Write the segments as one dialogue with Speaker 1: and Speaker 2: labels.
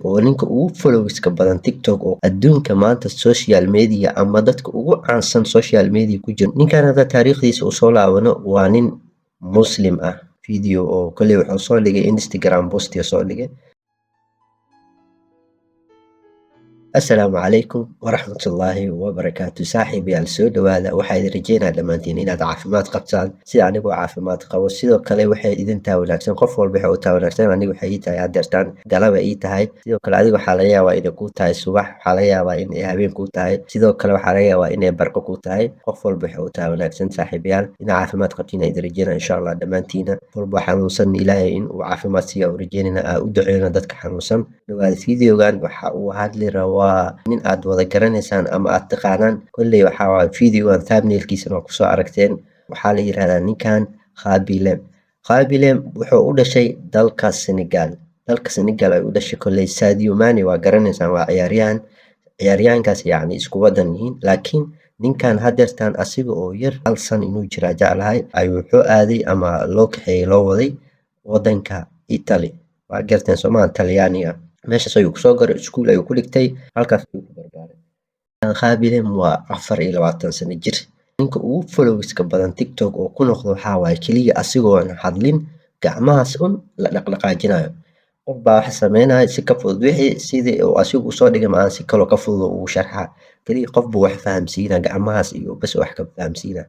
Speaker 1: oo ninka ugu followska badan TikTok oo adduunka maanta social media ama dadka ugu caansan social media ku jira. Ninkan hadda taariikhdiisa u soo laabano waa nin Muslim ah. Video oo kale wuxuu soo dhigay Instagram post soo dhigay. Assalaamu calaykum waraxmatullaahi wabarakaatu. Saaxiibayaal soo dhawaada. Waxaa idin rajeynaa dhammaantiin inaad caafimaad qabtaan sida anigoo caafimaad qabo. Sidoo kale waxay idin tahay wanaagsan, qof walba waxay u tahay wanaagsan. Aniga waxay ii tahay hadeertaan galaba ii tahay. Sidoo kale adiga waxaa laga yaabaa inay kuu tahay subax, waxaa laga yaabaa inay habeen kuu tahay. Sidoo kale waxaa laga yaabaa inay barqo kuu tahay. Qof walba waxay u tahay wanaagsan. Saaxiibayaal inaa caafimaad qabtiin idin rajeynaa insha Allah dhammaantiina. Walba xanuunsan ilaahay in uu caafimaad siiyo u rajeynaa u duceeyna dadka xanuunsan. Dhawaad videogan waxa uu hadli rabaa nin aad wada garanaysaan ama aad taqaanaan. Kolley waxaa waa videogan thumbnailkiisa oo ku soo aragteen. Waxaa la yiraahdaa ninkan Khabilem. Khabilem wuxuu u dhashay dalka Senegal. Dalka Senegal ay u dhashay kolley Sadio Mane waa garanaysaan waa ciyaaryahan. Ciyaaryahankaas yacni isku wadan yihiin. Laakiin ninkan hadeertaan asiga oo yar hal san inuu jiraa jeclahay ayuu wuxuu aaday ama loo kaxeeyay loo waday wadanka Italy. Waa garteen Soomaali Talyaaniga. meeshaas ayuu kusoo garay iskuul ayuu ku dhigtay halkaas ayuu ku barbaaray. Khabilem waa 24 sano jir. Ninka ugu followska badan TikTok oo ku noqdo waxaa waaye keliya asigoon hadlin gacmahaas la dhaqdhaqaajinayo. Qof baa wax sameynaya si ka fudud wixii sidii uu asigu soo dhigay ma aan si kale ka fudud ugu sharxa. Keliya qof buu wax fahamsiina gacmahaas iyo bas wax ka fahamsiina.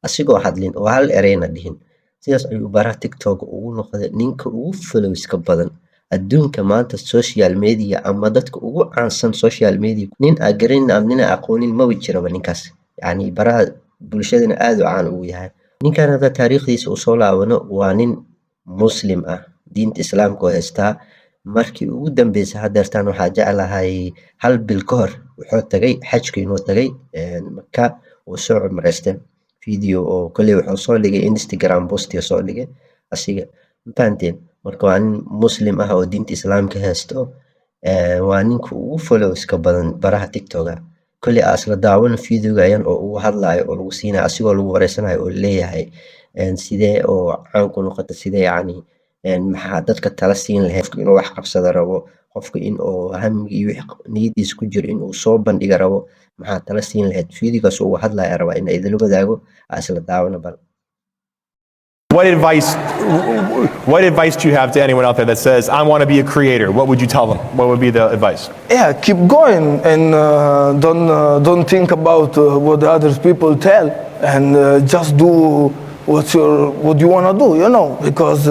Speaker 1: Asigoo hadlin oo hal ereyna dhihin. Sidaas ayuu baraha TikTok ugu noqday ninka ugu followska badan adduunka maanta social media ama dadka ugu caansan social media. Nin aan garanin ama nin aan aqoonin ma jiraba ninkaas. Yani baraha bulshadana aad u caan ugu yahay. Ninkan hadda taariikhdiisa u soo laabano waa nin Muslim ah. Diinta Islaamka oo haystaa. Markii ugu dambeysay hadeertaan waxaa jeclahay hal bil ka hor wuxuu tagay xajka inuu tagay Makka oo soo cumreystay. Video oo kale wuxuu soo dhigay Instagram post soo dhigay asiga. Mafahanteen marka waa nin Muslim ah oo diinta Islaamka haysto. Waa ninka ugu followska badan baraha TikTok. Kale asla daawan videogan oo uu hadlayo oo lagu siinayo asigoo lagu wareysanayo oo leeyahay sidee oo caan ku noqotay sidee yani maxaa dadka tala siin lahayd qofka inuu wax qabsado rabo, qofka in uu hamigi iyo niyadiisa ku jiro in uu soo bandhiga rabo maxaa tala siin lahayd. Videogaas uu hadlayo raba in idin wadaago asla daawana bal.
Speaker 2: What advice do you have to anyone out there that says, I want to be a creator? What would you tell them? What would be the advice?
Speaker 3: Yeah, keep going and don't think about what the other people tell, and just do what you want to do, you know, because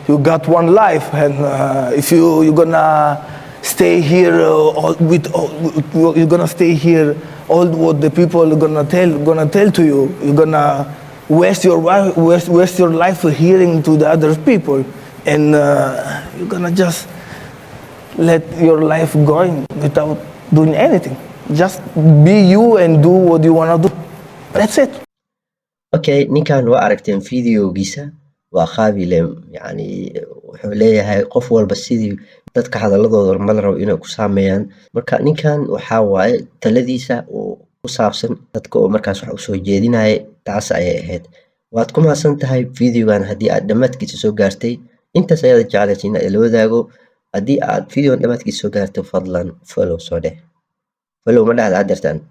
Speaker 3: you got one life, and if you're gonna stay here you're gonna stay here all what the people are gonna tell to you, you're gonna waste your life hearing to the other people, and you're gonna just let your life going without doing anything. Just be you and do what you wanna do. That's it.
Speaker 1: Okay, ninkan waa aragteen videogiisa waa Khabilem. Yani wuxuu leeyahay qof walba sidii dadka hadaladooda ma la rabo inay ku saameeyaan. Marka ninkan waxaa waaye taladiisa oo ku saabsan dadka oo markaas wax u soo jeedinaya taas ayay ahayd. Waad ku mahadsan tahay videogan haddii aad dhammaadkiisa soo gaartay. Intaas ayaad jeclaysay in la wadaago. Haddii aad videogan dhammaadkiisa soo gaartay fadlan follow soo dheh. Follow ma dhahda hadeertaan.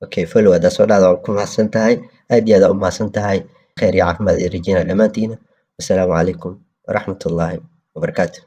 Speaker 1: Okay, follow hadda soo dhahda waa ku mahadsan tahay. aad iyo aad u mahadsan tahay. Khayr iyo caafimaad idin rajeynaa dhammaantiina. Assalaamu calaykum waraxmatullaahi wabarakaatuh.